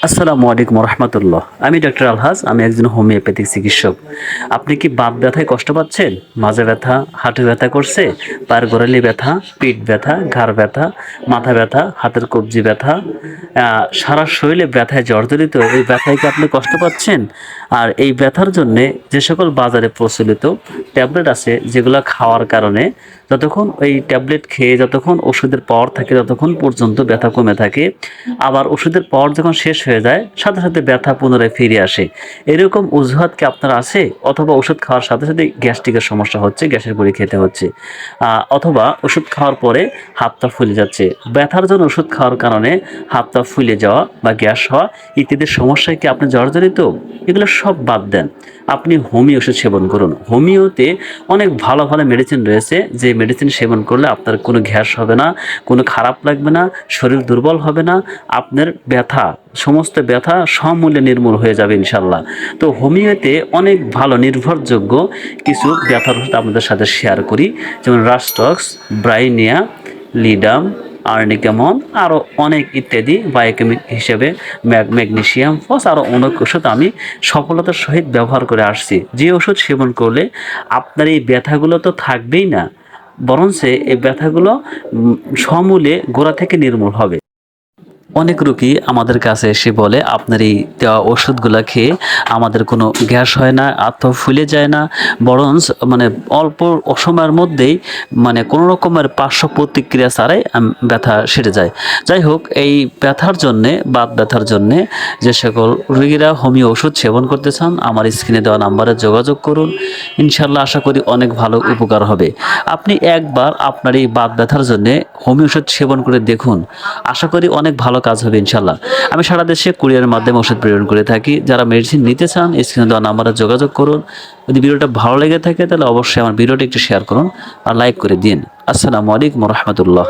আসসালামু আলাইকুম রহমতুল্লাহ। আমি ডক্টর আলহাজ, আমি একজন হোমিওপ্যাথিক চিকিৎসক। আপনি কি বাত ব্যথায় কষ্ট পাচ্ছেন? মাজা ব্যথা, হাঁটু ব্যথা করছে, পায়ের গোড়ালি ব্যথা, পিঠ ব্যথা, ঘাড় ব্যথা, মাথা ব্যথা, হাতের কবজি ব্যথা, সারা শরীরে ব্যথায় জর্জরিত, এই ব্যথায় কি আপনি কষ্ট পাচ্ছেন? আর এই ব্যথার জন্যে যে সকল বাজারে প্রচলিত ট্যাবলেট আছে, যেগুলো খাওয়ার কারণে যতক্ষণ এই ট্যাবলেট খেয়ে যতক্ষণ ওষুধের পাওয়ার থাকে ততক্ষণ পর্যন্ত ব্যথা কমে থাকে, আবার ওষুধের পাওয়ার যখন শেষ হয়ে যায় সাথে সাথে ব্যথা পুনরায় ফিরে আসে। এরকম অজুহাত কি আপনার আছে? অথবা ওষুধ খাওয়ার সাথে সাথে গ্যাস্ট্রিকের সমস্যা হচ্ছে, গ্যাসের বড়ি খেতে হচ্ছে, অথবা ওষুধ খাওয়ার পরে হাত পা ফুলে যাচ্ছে। ব্যথার জন্য ওষুধ খাওয়ার কারণে হাত পা ফুলে যাওয়া বা গ্যাস হওয়া ইত্যাদি সমস্যায় কি আপনি জর্জরিত? এগুলো সব বাদ দেন, আপনি হোমিও ওষুধ সেবন করুন। হোমিওতে অনেক ভালো ভালো মেডিসিন রয়েছে, যে মেডিসিন সেবন করলে আপনার কোনো গ্যাস হবে না, কোনো খারাপ লাগবে না, শরীর দুর্বল হবে না, আপনার ব্যথা, সমস্ত ব্যথা সমূলে নির্মূল হয়ে যাবে ইনশাল্লাহ। তো হোমিওতে অনেক ভালো নির্ভরযোগ্য কিছু ব্যথার ওষুধ আপনাদের সাথে শেয়ার করি, যেমন রাস্টক্স, ব্রাইনিয়া, লিডাম, আর্নিকামন, আরও অনেক ইত্যাদি বায়োকেমিক হিসেবে ম্যাগনেসিয়াম, ফস, আরও অনেক ওষুধ আমি সফলতার সহিত ব্যবহার করে আসছি। যে ওষুধ সেবন করলে আপনার এই ব্যথাগুলো তো থাকবেই না, বরঞ্চ এই ব্যথাগুলো সমূলে গোড়া থেকে নির্মূল হবে। অনেক রোগী আমাদের কাছে এসে বলে, আপনার এই দেওয়া ওষুধগুলো খেয়ে আমাদের কোনো গ্যাস হয় না, আত্মা ফুলে যায় না, বরঞ্চ অল্প সময়ের মধ্যেই কোনো রকমের পার্শ্ব প্রতিক্রিয়া ছাড়াই ব্যথা সেরে যায়। যাই হোক, এই ব্যথার জন্যে, বাত ব্যথার জন্যে যে সকল রোগীরা হোমিও ওষুধ সেবন করতে চান, আমার স্ক্রিনে দেওয়া নাম্বারে যোগাযোগ করুন। ইনশাল্লাহ আশা করি অনেক ভালো উপকার হবে। আপনি একবার আপনার এই বাত ব্যথার জন্যে হোমিও ওষুধ সেবন করে দেখুন, আশা করি অনেক ভালো কাজ হবে ইনশাল্লাহ। আমি সারা দেশে কুরিয়ারের মাধ্যমে ওষুধ প্রেরণ করে থাকি। যারা মেডিসিন নিতে চান স্ক্রিনে দেওয়া নাম্বারে যোগাযোগ করুন। যদি ভিডিওটা ভালো লেগে থাকে তাহলে অবশ্যই আমার ভিডিওটি একটু শেয়ার করুন আর লাইক করে দিন। আসসালামু আলাইকুম রহমতুল্লাহ।